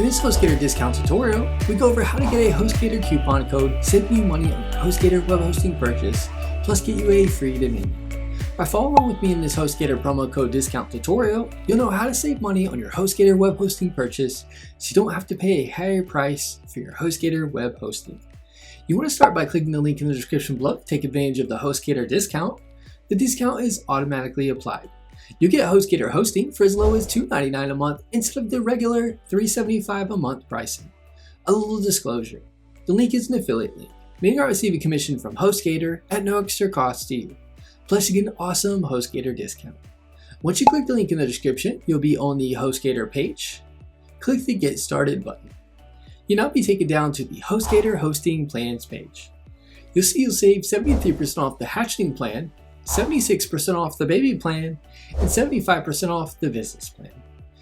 In this Hostgator discount tutorial, we go over how to get a Hostgator coupon code, save you money on your Hostgator web hosting purchase, plus get you a free domain name. By following along with me in this Hostgator promo code discount tutorial, you'll know how to save money on your Hostgator web hosting purchase so you don't have to pay a higher price for your Hostgator web hosting. You want to start by clicking the link in the description below to take advantage of the Hostgator discount. The discount is automatically applied. You get Hostgator hosting for as low as $2.99 a month instead of the regular $3.75 a month pricing. A little disclosure, the link is an affiliate link, meaning I receive a commission from Hostgator at no extra cost to you. Plus you get an awesome Hostgator discount. Once you click the link in the description, you'll be on the Hostgator page. Click the Get Started button. You'll now be taken down to the Hostgator hosting plans page. You'll see you'll save 73% off the hatchling plan, 76% off the baby plan, and 75% off the business plan.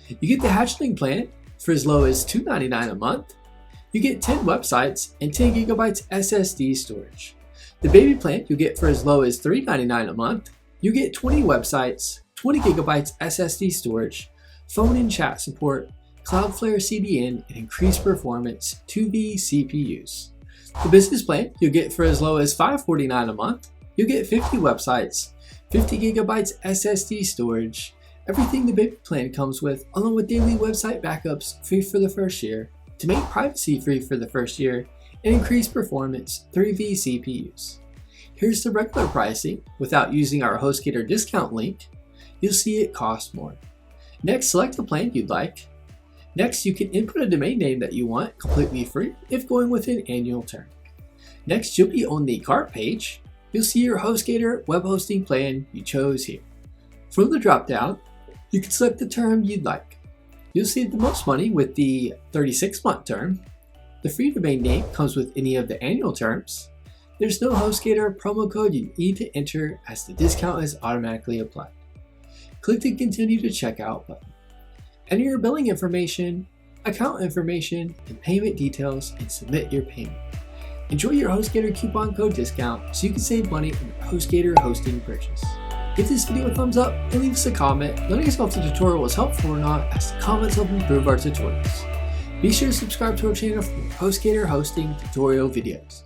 You get the hatchling plan for as low as $2.99 a month. You get 10 websites and 10 gigabytes SSD storage. The baby plan you get for as low as $3.99 a month. You get 20 websites, 20 gigabytes SSD storage, phone and chat support, Cloudflare CDN, and increased performance 2V CPUs. The business plan you get for as low as $5.49 a month. You get 50 websites, 50 gigabytes SSD storage, everything the baby plan comes with, along with daily website backups free for the first year, to make privacy free for the first year, and increased performance 3V CPUs. Here's the regular pricing without using our Hostgator discount link. You'll see it costs more. Next, select the plan you'd like. Next, you can input a domain name that you want completely free if going with an annual term. Next, you'll be on the cart page. You'll see your Hostgator web hosting plan you chose here. From the dropdown, you can select the term you'd like. You'll see the most money with the 36-month term. The free domain name comes with any of the annual terms. There's no Hostgator promo code you need to enter as the discount is automatically applied. Click the Continue to Checkout button. Enter your billing information, account information, and payment details and submit your payment. Enjoy your Hostgator coupon code discount so you can save money on your Hostgator hosting purchase. Give this video a thumbs up and leave us a comment letting us know if the tutorial was helpful or not, as the comments help improve our tutorials. Be sure to subscribe to our channel for more Hostgator hosting tutorial videos.